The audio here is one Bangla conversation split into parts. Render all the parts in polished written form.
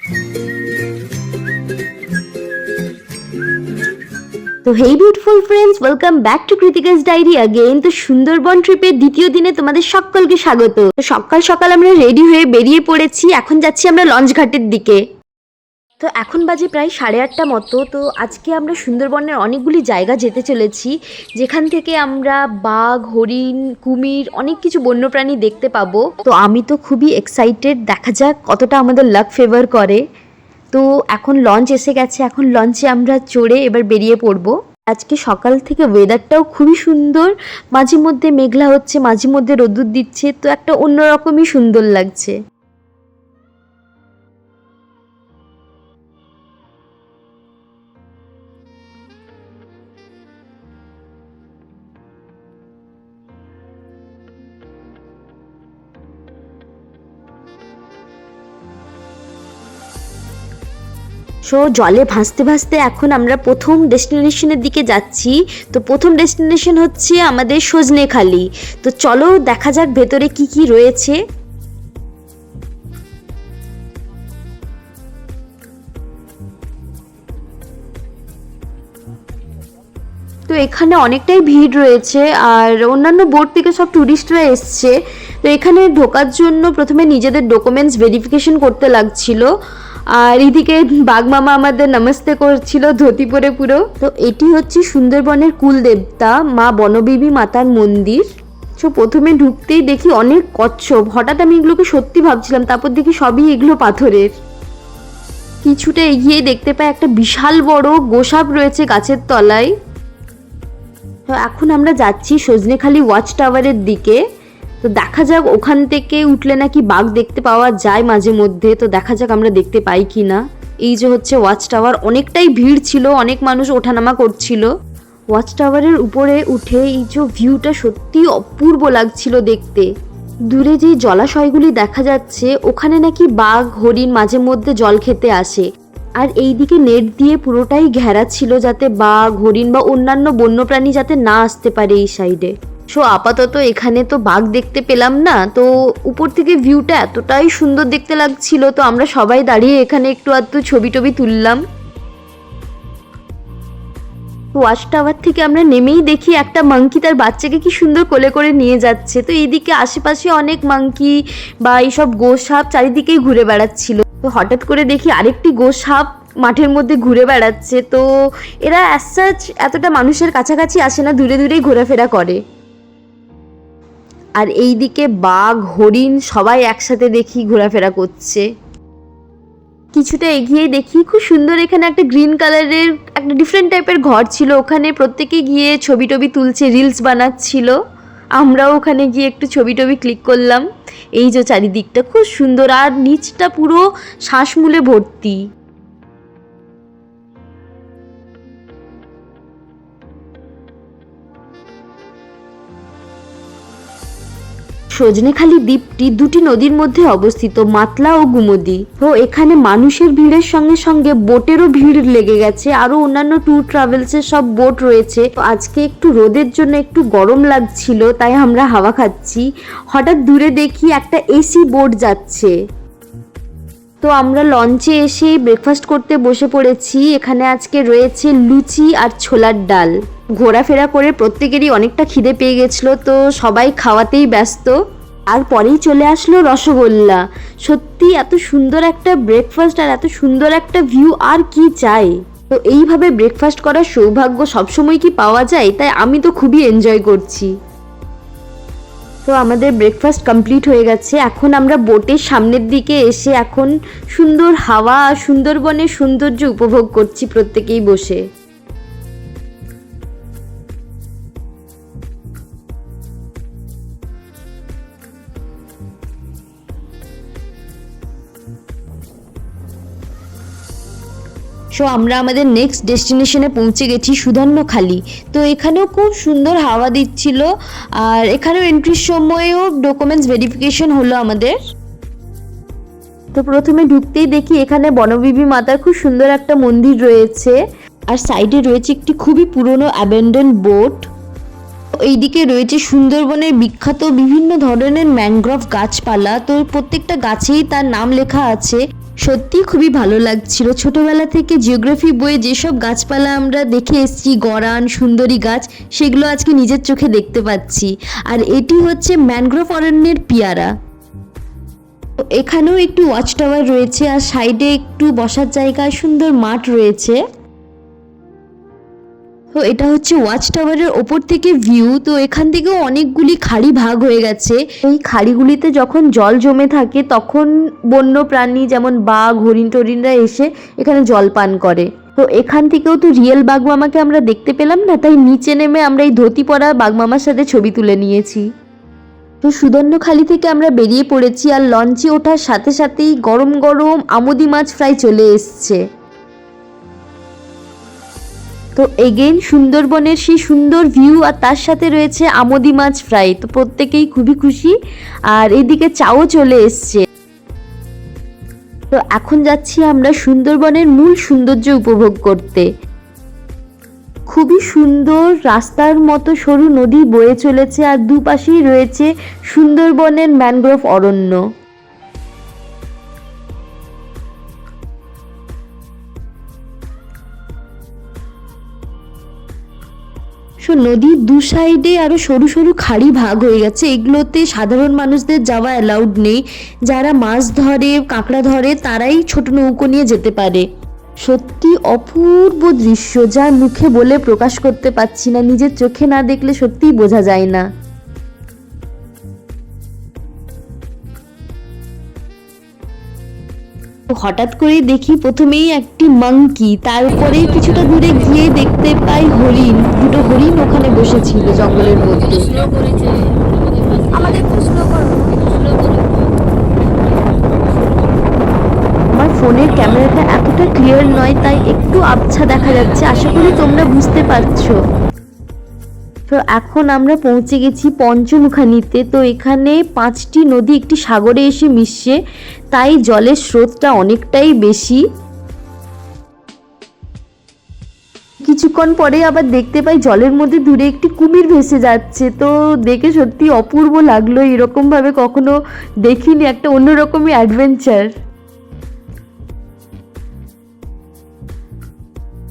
তো hey beautiful friends, welcome back to Kritika's diary again. তো সুন্দরবন ট্রিপের দ্বিতীয় দিনে তোমাদের সকলকে স্বাগত। তো সকাল সকাল আমরা রেডি হয়ে বেরিয়ে পড়েছি, এখন যাচ্ছি আমরা লঞ্চ ঘাটের দিকে। তো এখন বাজে প্রায় 8:30 মতো। তো আজকে আমরা সুন্দরবনের অনেকগুলি জায়গা যেতে চলেছি, যেখান থেকে আমরা বাঘ, হরিণ, কুমির, অনেক কিছু বন্যপ্রাণী দেখতে পাবো। তো আমি তো খুবই এক্সাইটেড, দেখা যাক কতটা আমাদের লাক ফেভার করে। তো এখন লঞ্চ এসে গেছে, এখন লঞ্চে আমরা চড়ে এবার বেরিয়ে পড়বো। আজকে সকাল থেকে ওয়েদারটাও খুবই সুন্দর, মাঝে মধ্যে মেঘলা হচ্ছে, মাঝে মধ্যে রোদ্দুর দিচ্ছে, তো একটা অন্যরকমই সুন্দর লাগছে। সো জলে ভাসতে ভাসতে এখন আমরা প্রথম ডেস্টিনেশনের দিকে যাচ্ছি। তো প্রথম ডেস্টিনেশন হচ্ছে আমাদের সজনেখালি। তো চলো দেখা যাক ভেতরে কি কি রয়েছে। তো এখানে অনেকটাই ভিড় রয়েছে, আর অন্যান্য বোট থেকে সব ট্যুরিস্টরা এসছে। তো এখানে ঢোকার জন্য প্রথমে নিজেদের ডকুমেন্টস ভেরিফিকেশন করতে লাগছিল, আর এদিকে বাঘ মামা আমাদের নমস্তে করছিল ধুতি পরে পুরো। তো এটি হচ্ছে সুন্দরবনের কুলদেবতা মা বনবিবি মাতার মন্দির। তো প্রথমে ঢুকতেই দেখি অনেক কচ্ছপ, হঠাৎ আমি এগুলোকে সত্যি ভাবছিলাম, তারপর দেখি সবই এগুলো পাথরের। কিছুটা এগিয়ে দেখতে পাই একটা বিশাল বড় গোসাপ রয়েছে গাছের তলায়। তো এখন আমরা যাচ্ছি সজনেখালি ওয়াচ টাওয়ারের দিকে। তো দেখা যাক ওখান থেকে উঠলে নাকি বাঘ দেখতে পাওয়া যায় মাঝে মধ্যে, তো দেখা যাক আমরা দেখতে পাই কি না। এই যে হচ্ছে ওয়াচ টাওয়ার, অনেকটাই ভিড় ছিল, অনেক মানুষ ওঠানামা করছিল। ওয়াচ টাওয়ারের উপরে উঠে এই যে ভিউটা সত্যি অপূর্ব লাগছিল দেখতে। দূরে যে জলাশয়গুলি দেখা যাচ্ছে ওখানে নাকি বাঘ, হরিণ মাঝে মধ্যে জল খেতে আসে। আর এইদিকে নেট দিয়ে পুরোটাই ঘেরা ছিল, যাতে বাঘ, হরিণ বা অন্যান্য বন্যপ্রাণী যাতে না আসতে পারে এই সাইডে। সো আপাতত এখানে তো বাঘ দেখতে পেলাম না, তো উপর থেকে ভিউটা এতটাই সুন্দর দেখতে লাগছিল, তো আমরা সবাই দাঁড়িয়ে এখানে একটু আধটু ছবি টবি তুললাম। ওয়াচ টাওয়ার থেকে আমরা নেমেই দেখি একটা মাঙ্কি তার বাচ্চাকে কি সুন্দর কোলে করে নিয়ে যাচ্ছে। তো এইদিকে আশেপাশে অনেক মাঙ্কি বা এইসব গোসাপ চারিদিকেই ঘুরে বেড়াচ্ছিল। তো হঠাৎ করে দেখি আরেকটি গোসাপ মাঠের মধ্যে ঘুরে বেড়াচ্ছে। তো এরা অ্যাজ সাচ এতটা মানুষের কাছাকাছি আসে না, দূরে দূরেই ঘোরাফেরা করে। আর এইদিকে বাঘ, হরিণ সবাই একসাথে দেখি ঘোরাফেরা করছে। কিছুটা এগিয়ে দেখি খুব সুন্দর এখানে একটা গ্রিন কালারের একটা ডিফারেন্ট টাইপের ঘর ছিল, ওখানে প্রত্যেকে গিয়ে ছবি টবি তুলছে, রিলস বানাচ্ছিল। আমরাও ওখানে গিয়ে একটু ছবি টবি ক্লিক করলাম। এই যে চারিদিকটা খুব সুন্দর, আর নিচটা পুরো শ্বাসমূলে ভর্তি। সজনেখালি দ্বীপটি দুটি নদীর মধ্যে অবস্থিত, মাতলা ও গুমতি। তো এখানে মানুষের ভিড়ের সঙ্গে সঙ্গে বোটেরও ভিড় লেগে গেছে, আরো অন্যান্য ট্যুর ট্রাভেলসের সব বোট রয়েছে। তো আজকে একটু রোদের জন্য একটু গরম লাগছিল, তাই আমরা হাওয়া খাচ্ছি। হঠাৎ দূরে দেখি একটা এসি বোট যাচ্ছে। তো আমরা লঞ্চে এসে ব্রেকফাস্ট করতে বসে পড়েছি। এখানে আজকে রয়েছে লুচি আর ছোলার ডাল। ঘোরাফেরা করে প্রত্যেকেরই অনেকটা খিদে পেয়ে গেছিলো, তো সবাই খাওয়াতেই ব্যস্ত। আর পরেই চলে আসলো রসগোল্লা। সত্যি এত সুন্দর একটা ব্রেকফাস্ট আর এত সুন্দর একটা ভিউ, আর কি চাই। তো এইভাবে ব্রেকফাস্ট করার সৌভাগ্য সবসময় কি পাওয়া যায়, তাই আমি তো খুবই এনজয় করছি। তো আমাদের ব্রেকফাস্ট কমপ্লিট হয়ে গেছে, এখন আমরা বোটের সামনের দিকে এসে এখন সুন্দর হাওয়া আর সুন্দরবনের সৌন্দর্য উপভোগ করছি প্রত্যেকেই বসে। সো আমরা আমাদের নেক্সট ডেস্টিনেশনে পৌঁছে গেছি সুধন্যখালি। তো এখানেও খুব সুন্দর হাওয়া দিচ্ছিল, আর এখানেও এন্ট্রির সময়ও ডকুমেন্টস ভেরিফিকেশন হলো আমাদের। তো প্রথমে ঢুকতেই দেখি এখানে বনবিবি মাতার খুব সুন্দর একটা মন্দির রয়েছে, আর সাইডে রয়েছে একটি খুবই পুরনো অ্যাবেন্ডন বোট। এইদিকে রয়েছে সুন্দরবনের বিখ্যাত বিভিন্ন ধরনের ম্যানগ্রোভ গাছপালা। তো প্রত্যেকটা গাছেই তার নাম লেখা আছে। সত্যি খুবই ভালো লাগছিল। ছোটবেলা থেকে জিওগ্রাফি বইয়ে যেসব গাছপালা আমরা দেখে এসেছি, গরান, সুন্দরী গাছ, সেগুলো আজকে নিজের চোখে দেখতে পাচ্ছি। আর এটি হচ্ছে ম্যানগ্রোভ অরণ্যের পিয়ারা। এখানেও একটু ওয়াচ টাওয়ার রয়েছে আর সাইডে একটু বসার জায়গা, সুন্দর মাঠ রয়েছে। তো এটা হচ্ছে ওয়াচ টাওয়ারের ওপর থেকে ভিউ। তো এখান থেকেও অনেকগুলি খাড়ি ভাগ হয়ে গেছে। এই খাড়িগুলিতে যখন জল জমে থাকে তখন বন্য প্রাণী যেমন বাঘ, হরিণ টরিনরা এসে এখানে জল পান করে। তো এখান থেকেও তো রিয়েল বাঘমামাকে আমরা দেখতে পেলাম না, তাই নিচে নেমে আমরা এই ধুতি পরা বাঘমামার সাথে ছবি তুলে নিয়েছি। তো সুদর্ণখালি থেকে আমরা বেরিয়ে পড়েছি আর লঞ্চে ওঠার সাথে সাথেই গরম গরম আমুদি মাছ ফ্রাই চলে এসছে। তো এগেইন সুন্দরবনের সেই সুন্দর ভিউ আর তার সাথে রয়েছে আমুদি মাছ ফ্রাই। তো প্রত্যেকেই খুবই খুশি। আর এদিকে চাও চলে এসছে। তো এখন যাচ্ছি আমরা সুন্দরবনের মূল সৌন্দর্য উপভোগ করতে। খুবই সুন্দর রাস্তার মতো সরু নদী বয়ে চলেছে আর দুপাশেই রয়েছে সুন্দরবনের ম্যানগ্রোভ অরণ্য। নদীর দু সাইডে আরো সরু সরু খাড়ি ভাগ হয়ে গেছে। এগুলোতে সাধারণ মানুষদের যাওয়া অ্যালাউড নেই। যারা মাছ ধরে, কাঁকড়া ধরে, তারাই ছোট নৌকো নিয়ে যেতে পারে। সত্যি অপূর্ব দৃশ্য, যা মুখে বলে প্রকাশ করতে পারছি না। নিজের চোখে না দেখলে সত্যিই বোঝা যায় না। হঠাৎ করে দেখি প্রথমেই একটি মাংকি, তারপরে কিছুটা দূরে গিয়ে দেখতে পাই হরিণ। দুটো হরিণ ওখানে বসেছিল জঙ্গলের মধ্যে। আমার ফোনের ক্যামেরাটা এতটা ক্লিয়ার নয়, তাই একটু আবছা দেখা যাচ্ছে। আশা করি তোমরা বুঝতে পারছো। তো এখন আমরা পৌঁছে গেছি পঞ্চমুখানিতে। তো এখানে 5টি নদী একটি সাগরে এসে মিশছে, তাই জলের স্রোতটা অনেকটাই বেশি। কিছুক্ষণ পরে আবার দেখতে পাই জলের মধ্যে দূরে একটি কুমির ভেসে যাচ্ছে। তো দেখে সত্যি অপূর্ব লাগলো। এরকম ভাবে কখনো দেখিনি, একটা অন্যরকমই অ্যাডভেঞ্চার।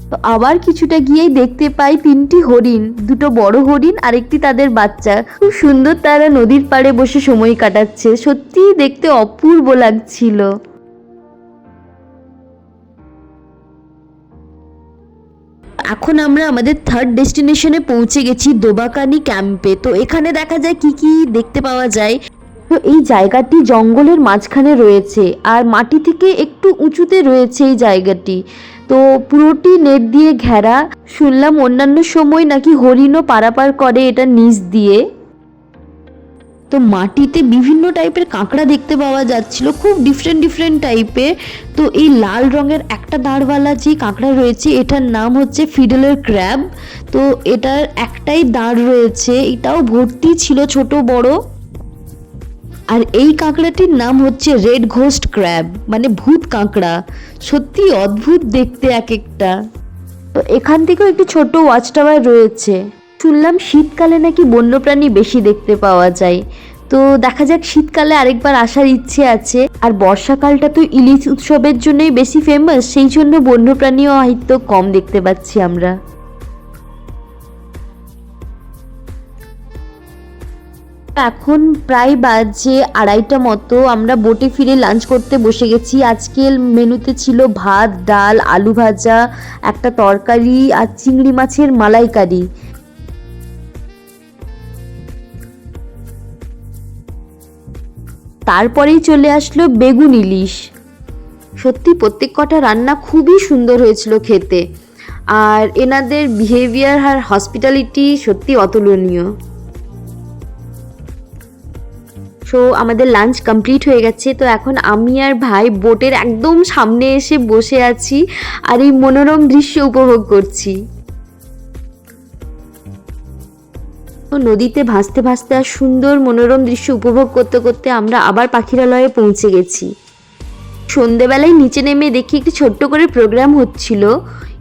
তো আবার কিছুটা গিয়েই দেখতে পাই 3টি হরিণ, দুটো বড় হরিণ আর একটি তাদের বাচ্চা। খুব সুন্দর তারা নদীর পাড়ে বসে সময় কাটাচ্ছে। সত্যি দেখতে অপূর্ব লাগছিল। এখন আমরা আমাদের থার্ড ডেস্টিনেশনে পৌঁছে গেছি, দোবাকানি ক্যাম্পে। তো এখানে দেখা যায় কি কি দেখতে পাওয়া যায়। তো এই জায়গাটি জঙ্গলের মাঝখানে রয়েছে আর মাটি থেকে একটু উঁচুতে রয়েছে এই জায়গাটি। তো পুরোটি নেট দিয়ে ঘেরা। শুনলাম অন্যান্য সময় নাকি হরিণও পারাপার করে এটা নিচ দিয়ে। তো মাটিতে বিভিন্ন টাইপের কাঁকড়া দেখতে পাওয়া যাচ্ছিল, খুব ডিফারেন্ট টাইপের। তো এই লাল রঙের একটা দাঁড়ওয়ালা যে কাঁকড়া রয়েছে, এটার নাম হচ্ছে ফিডলের ক্র্যাব। তো এটার একটাই দাঁড় রয়েছে, এটাও ভর্তি ছিল ছোট বড়। আর এই কাঁকড়াটির নাম হচ্ছে রেড ঘোস্ট ক্র্যাব, মানে ভূত কাঁকড়া। সত্যি অদ্ভুত দেখতে এক একটা। তো এখান থেকেও একটি ছোট ওয়াচ টাওয়ার রয়েছে। শুনলাম শীতকালে নাকি বন্যপ্রাণী বেশি দেখতে পাওয়া যায়। তো দেখা যাক, শীতকালে আরেকবার আসার ইচ্ছে আছে। আর বর্ষাকালটা তো ইলিশ উৎসবের জন্যই বেশি ফেমাস, সেই জন্য বন্যপ্রাণীও হয়তো কম দেখতে পাচ্ছি আমরা। এখন প্রায় বাজে 2:30 মতো। আমরা বোটে ফিরে লাঞ্চ করতে বসে গেছি। আজকের মেনুতে ছিল ভাত, ডাল, আলু ভাজা, একটা তরকারি আর চিংড়ি মাছের মালাইকারি। তারপরেই চলে আসলো বেগুন ইলিশ। সত্যি প্রত্যেক কটা রান্না খুবই সুন্দর হয়েছিল খেতে। আর এনাদের বিহেভিয়ার আর হসপিটালিটি সত্যি অতুলনীয়। সো আমাদের লাঞ্চ কমপ্লিট হয়ে গেছে। তো এখন আমি আর ভাই বোটের একদম সামনে এসে বসে আছি আর এই মনোরম দৃশ্য উপভোগ করছি। তো নদীতে ভাসতে ভাসতে আর সুন্দর মনোরম দৃশ্য উপভোগ করতে করতে আমরা আবার পাখিরালয়ে পৌঁছে গেছি। সন্ধেবেলায় নিচে নেমে দেখি একটি ছোট্ট করে প্রোগ্রাম হচ্ছিল।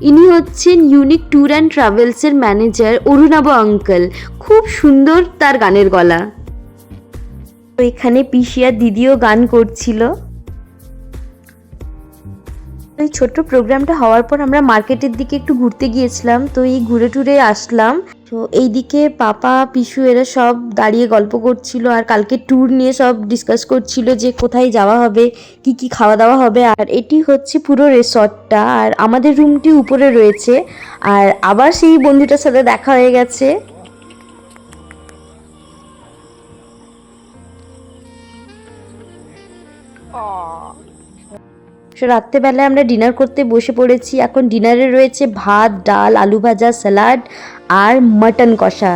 ইনি হচ্ছেন ইউনিক ট্যুর অ্যান্ড ট্রাভেলসের ম্যানেজার অরুণাব আঙ্কেল। খুব সুন্দর তার গানের গলা। তো এখানে পিসি আর দিদিও গান করছিল। এই ছোট্ট প্রোগ্রামটা হওয়ার পর আমরা মার্কেটের দিকে একটু ঘুরতে গিয়েছিলাম, তো এই ঘুরে টুরে আসলাম। তো এইদিকে পাপা পিসু এরা সব দাঁড়িয়ে গল্প করছিল আর কালকে ট্যুর নিয়ে সব ডিসকাস করছিল যে কোথায় যাওয়া হবে, কি কি খাওয়া দাওয়া হবে। আর এটি হচ্ছে পুরো রিসর্টটা, আর আমাদের রুমটি উপরে রয়েছে। আর আবার সেই বন্ধুটার সাথে দেখা হয়ে গেছে। রাত্রেবেলায় আমরা ডিনার করতে বসে পড়েছি। এখন ডিনারে রয়েছে ভাত, ডাল, আলু ভাজা, স্যালাড আর মাটন কষা।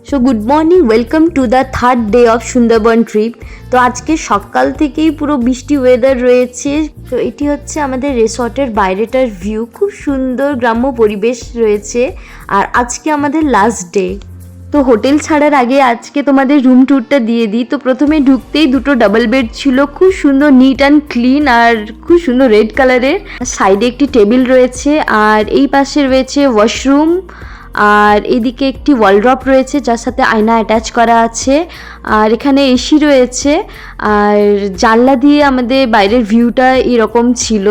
So good morning, welcome to the third day of Sundarban trip. তো আজকে সকাল থেকেই পুরো বৃষ্টি ওয়েদার রয়েছে। তো এটি হচ্ছে আমাদের রিসর্টের বাইরেটার ভিউ, খুব সুন্দর গ্রাম্য পরিবেশ রয়েছে। আর আজকে আমাদের লাস্ট ডে। তো হোটেল ছাড়ার আগে আজকে তোমাদের রুম ট্যুরটা দিয়ে দিই। তো প্রথমে ঢুকতেই দুটো ডাবল বেড ছিল, খুব সুন্দর নিট অ্যান্ড ক্লিন আর খুব সুন্দর রেড কালারের। সাইডে একটি টেবিল রয়েছে আর এই পাশে রয়েছে ওয়াশরুম, আর এদিকে একটি ওয়ালড্রপ রয়েছে যার সাথে আয়না অ্যাটাচ করা আছে। আর এখানে এসি রয়েছে আর জানলা দিয়ে আমাদের বাইরের ভিউটা এরকম ছিল।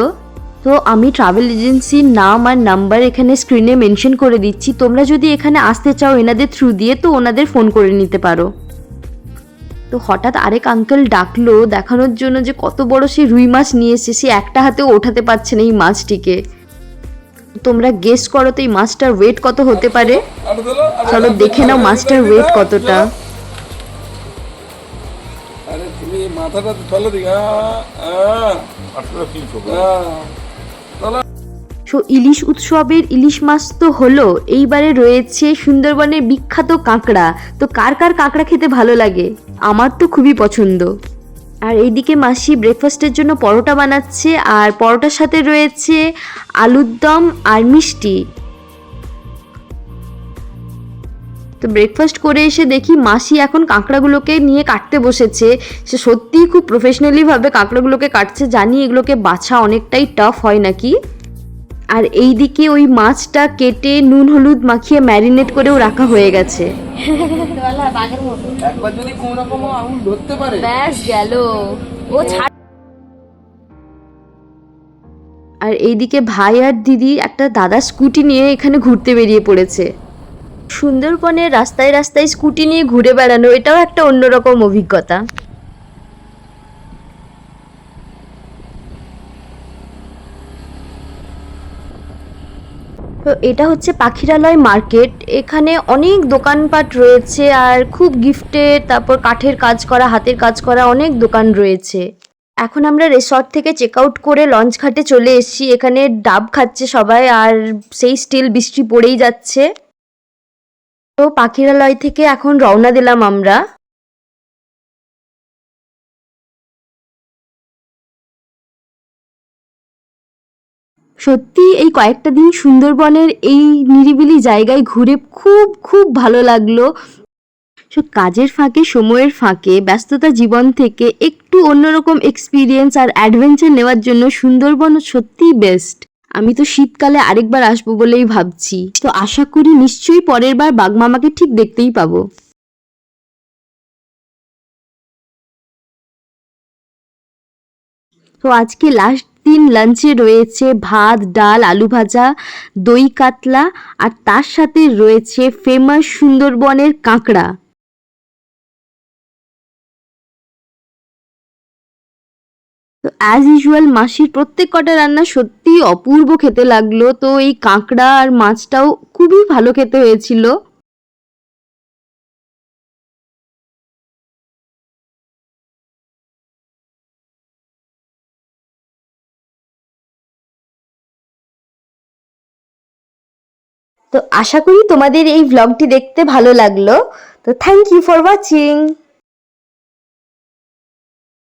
তো আমি ট্রাভেল এজেন্সির নাম আর নাম্বার এখানে স্ক্রিনে মেনশন করে দিচ্ছি। তোমরা যদি এখানে আসতে চাও এনাদের থ্রু দিয়ে, তো ওনাদের ফোন করে নিতে পারো। তো হঠাৎ আরেক আঙ্কেল ডাকলো দেখানোর জন্য যে কত বড় সে রুই মাছ নিয়ে এসে, সে একটা হাতেও ওঠাতে পারছে না এই মাছটিকে। তোমরা গেস করো তো এই মাছটার ওয়েট কত হতে পারে। চলো দেখে নাও মাছটার ওয়েট কতটা। সো ইলিশ উৎসবের ইলিশ মাছ তো হলো, এইবারে রয়েছে সুন্দরবনের বিখ্যাত কাঁকড়া। তো কার কার কাঁকড়া খেতে ভালো লাগে? আমার তো খুবই পছন্দ। আর এইদিকে মাসি ব্রেকফাস্টের জন্য পরোটা বানাচ্ছে, আর পরোটার সাথে রয়েছে আলুর দম আর মিষ্টি। তো ব্রেকফাস্ট করে এসে দেখি মাসি এখন কাঁকড়াগুলোকে নিয়ে কাটতে বসেছে। সে সত্যিই খুব প্রফেশনালিভাবে কাঁকড়াগুলোকে কাটছে। জানি এগুলোকে বাছা অনেকটাই টাফ হয় নাকি। আর এইদিকে ওই মাছটা কেটে নুন হলুদ মাখিয়ে ম্যারিনেট করেও রাখা হয়ে গেছে। একবার যদি কোন রকম আঙুল ধরতে পারে ব্যাস গেল ও। আর এইদিকে ভাই আর দিদি একটা দাদা স্কুটি নিয়ে এখানে ঘুরতে বেরিয়ে পড়েছে। সুন্দরবনের রাস্তায় রাস্তায় স্কুটি নিয়ে ঘুরে বেড়ানো, এটাও একটা অন্যরকম অভিজ্ঞতা। তো এটা হচ্ছে পাখিরালয় মার্কেট। এখানে অনেক দোকানপাট রয়েছে আর খুব গিফটের, তারপর কাঠের কাজ করা, হাতের কাজ করা অনেক দোকান রয়েছে। এখন আমরা রিসর্ট থেকে চেক আউট করে লঞ্চ ঘাটে চলে এসেছি। এখানে ডাব খাচ্ছে সবাই আর সেই স্টিল বৃষ্টি পড়েই যাচ্ছে। তো পাখিরালয় থেকে এখন রওনা দিলাম আমরা। সত্যি এই কয়েকটা দিন সুন্দরবনের এই নিরিবিলি জায়গায় ঘুরে খুব খুব ভালো লাগলো। কাজের ফাঁকে, সময়ের ফাঁকে, ব্যস্ততা জীবন থেকে একটু অন্যরকম এক্সপিরিয়েন্স আর অ্যাডভেঞ্চার নেওয়ার জন্য সুন্দরবন সত্যিই বেস্ট। আমি তো শীতকালে আরেকবার আসবো বলেই ভাবছি। তো আশা করি নিশ্চয়ই পরের বার বাঘমামাকে ঠিক দেখতেই পাবো। তো আজকে লাস্ট দিন লাঞ্চে রয়েছে ভাত, ডাল, আলু ভাজা, দই কাতলা আর তার সাথে রয়েছে ফেমাস সুন্দরবনের কাঁকড়া। তো অ্যাজ ইউজুয়াল মাসির প্রত্যেক কটা রান্না সত্যিই অপূর্ব খেতে লাগলো। তো এই কাঁকড়া আর মাছটাও খুবই ভালো খেতে হয়েছিল। তো আশা করি তোমাদের এই ভ্লগটি দেখতে ভালো লাগলো। তো থ্যাংক ইউ ফর ওয়াচিং।